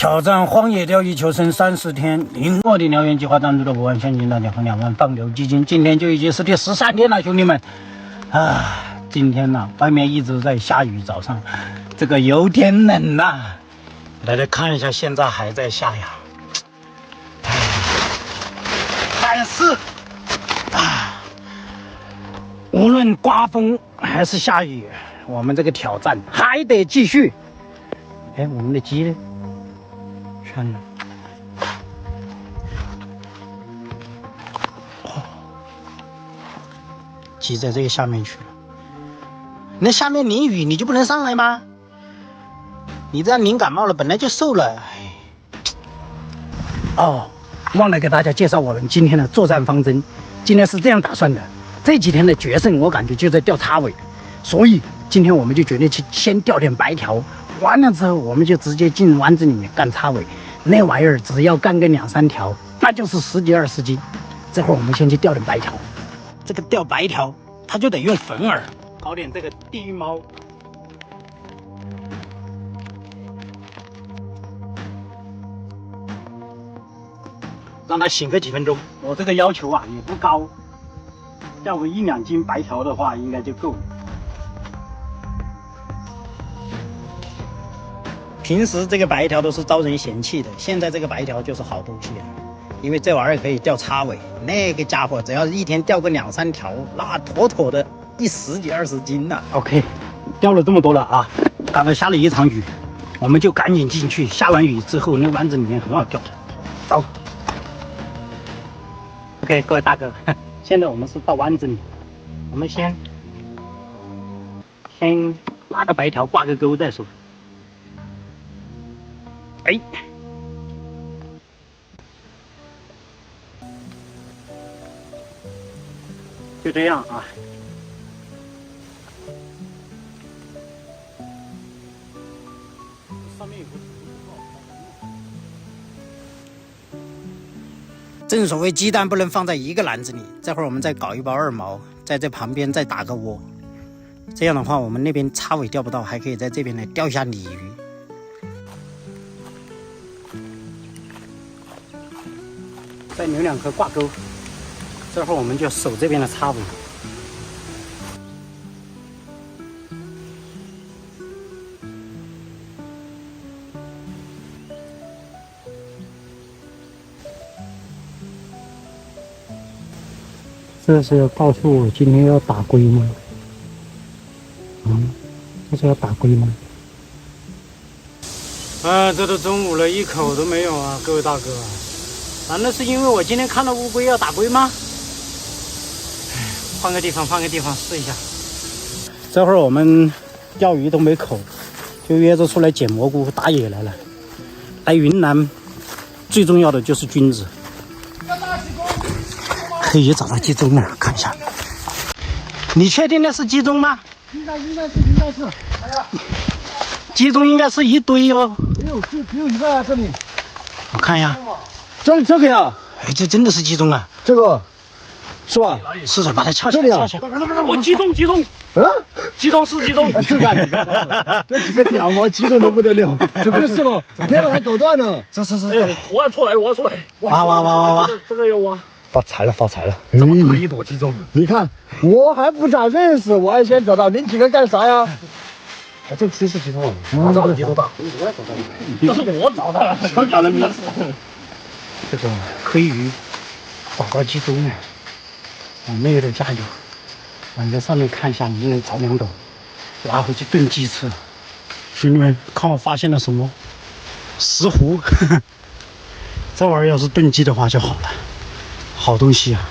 挑战荒野钓鱼求生30天，零落地燎原计划赞助的5万现金大奖和2万放流基金，今天就已经是第13天了，兄弟们啊！今天呢，外面一直在下雨，早上这个有点冷呐。大家看一下，现在还在下呀。但是啊，无论刮风还是下雨，我们这个挑战还得继续。哎，我们的鸡呢？看着，鸡在这个下面去了。那下面淋雨，你就不能上来吗？你这样淋感冒了，本来就瘦了。哦，忘了给大家介绍我们今天的作战方针。今天是这样打算的，这几天的决胜，我感觉就在钓叉尾，所以今天我们就决定去先钓点白条，完了之后我们就直接进湾子里面干叉尾。那玩意儿只要干个2、3条，那就是10几20斤。这会儿我们先去钓点白条，这个钓白条它就得用粉饵，搞点这个地狱猫。让它醒个几分钟。我这个要求啊也不高，钓个1、2斤白条的话应该就够了。平时这个白条都是招人嫌弃的，现在这个白条就是好东西啊，因为这玩意儿可以钓叉尾，那个家伙只要一天钓个2、3条，那妥妥的10几20斤了。OK， 钓了这么多了啊，刚刚下了一场雨，我们就赶紧进去。下完雨之后，那湾子里面很好钓。走。OK， 各位大哥，现在我们是到湾子里，我们先拉个白条，挂个钩再说。哎，就这样啊。上面有个正所谓鸡蛋不能放在一个篮子里，这会儿我们再搞一包2毛，在这旁边再打个窝。这样的话，我们那边叉尾钓不到，还可以在这边来钓一下鲤鱼。再留2颗挂钩，这会儿我们就守这边的叉尾。这是要告诉我今天要打龟吗？这是要打龟吗？这都中午了，一口都没有啊，各位大哥。难道是因为我今天看到乌龟要打龟吗？换个地方试一下。这会儿我们钓鱼都没口，就约着出来捡蘑菇打野来了。来云南最重要的就是君子。可以找到鸡中了，看一下。你确定那是鸡中吗？应该是。哎呀，鸡中应该是一堆哦。只有一个啊，这里。我看一下。这个呀，哎，这真的是鸡中啊！这个是吧？是的，把它撬起来。这里啊，我鸡中，鸡中是鸡中。是吧？你看，这几个屌毛鸡中都不得了，这不是了，天还搞断了。是。挖出来。挖，这个要挖。发财了！这么一朵鸡中，你看我还不咋认识，我还先找到，你几个干啥呀？这真是鸡中啊！我找的鸡中大，这是我找的，他讲的名字。这个黑鱼找到鸡中了，我们也得加油，往这上面看一下，能不能找2斗，拿回去炖鸡吃。兄弟们，看我发现了什么？石斛，这玩意儿要是炖鸡的话就好了。好东西啊！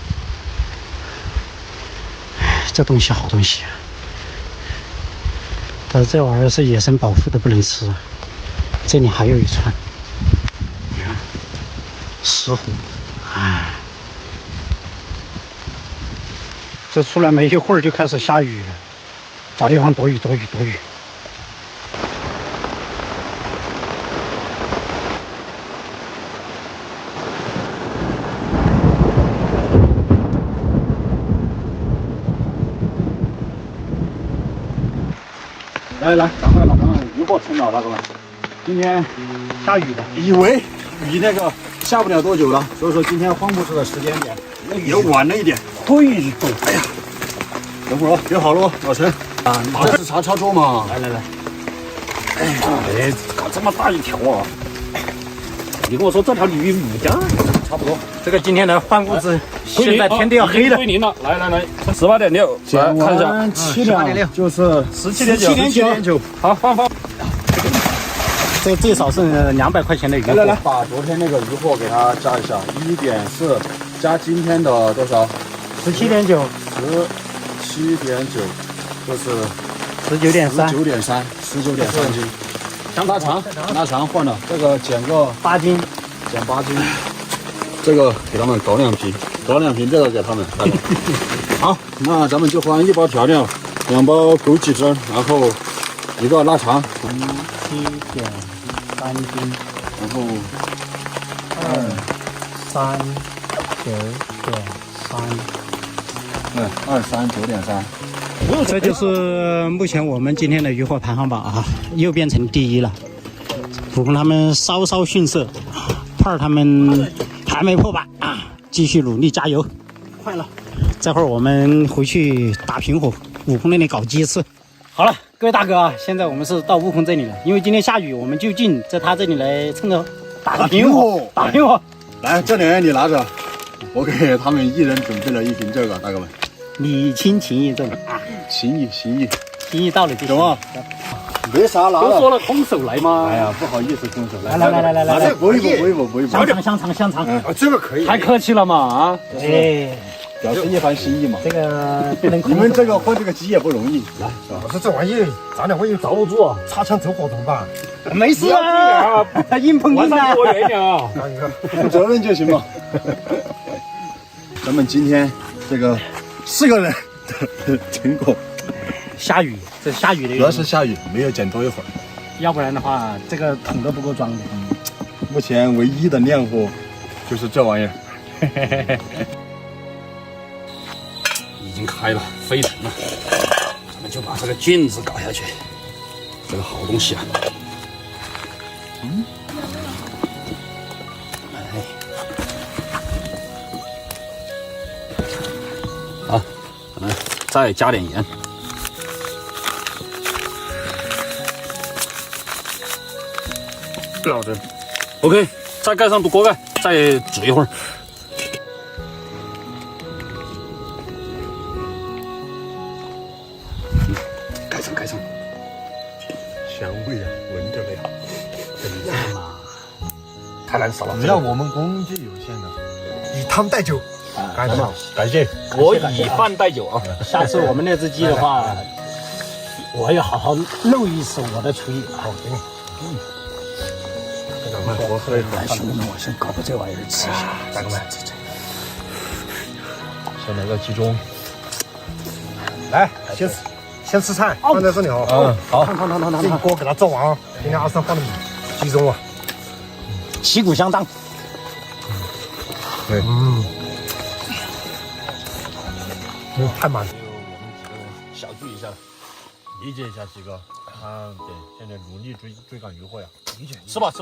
这东西好东西啊！但是这玩意儿是野生保护的，不能吃。这里还有一串，你看石斛，这出来没一会儿就开始下雨了，找地方躲雨。来，赶快把鱼货撑好，大哥们。今天下雨的，以为离那个下不了多久了，所以说今天放布置的时间点也晚了一点。对，哎呀，等会儿约好了，老陈啊，马上查操嘛。来，哎，搞这么大一条啊！你跟我说这条鱼5家差不多。这个今天的换物资，现在天都要黑了。归零了，来，18.6，来看一下7两就是17.9，好，放。这最少是200块钱的鱼货。来，把昨天那个鱼货给它加一下，1.4加今天的多少17.9， ？17.9就是19.3， 19.3斤。像大肠换了，这个减个8斤，减8斤。这个给他们搞2瓶，这个给他们。好，那咱们就换1包调料，2包枸杞汁，然后1个腊肠17.3斤，然后23.9.3。这就是目前我们今天的渔获排行榜啊，又变成第1了。普工他们稍稍逊色，胖儿他们还没破百啊，继续努力加油！快了，这会儿我们回去打平伙，悟空那里搞鸡翅。好了，各位大哥啊，现在我们是到悟空这里了，因为今天下雨，我们就近在他这里来趁着打个平伙，打平伙。来，这2你拿着，我给他们1人准备了1瓶这个，大哥们。礼轻情意重啊，情谊到了就行。怎么？没啥拿都了。说了空手来嘛。哎呀，不好意思，空手来。来，搏一搏。香肠。这个可以。太客气了嘛啊！哎，表示一番心意嘛。这个不能你们这个换这个鸡也不容易，来，我说这玩意咱俩万一遭不住啊，擦枪走火怎么办？没事啊，硬碰硬的。离我远一点啊！负责任就行嘛。咱们今天这个4个人的成果，下雨，这下雨的原因，主要是下雨，没有捡多一会儿。要不然的话，这个桶都不够装的。目前唯一的靓货就是这玩意儿。已经开了，沸腾了，咱们就把这个菌子搞下去，这个好东西啊。好，咱们再加点盐。标准。OK， 再盖上锅盖，再煮一会儿。盖上。香味啊，闻着没有？太难受了。只要我们工具有限的，以汤代酒。感谢。我以饭代酒啊！下次我们那只鸡的话，我要好好露一手我的厨艺。好，给你。我喝一口。来，兄弟们，我先搞个这玩意儿吃一下。大哥们，先来个鸡中。来，先吃菜，放在这里哦。好。这一锅给它做完啊。今天阿三放的鸡中啊，旗鼓相当。对，太满了。我们几个人小聚一下，理解一下几个，对，现在努力追赶渔获呀，理解。吃吧。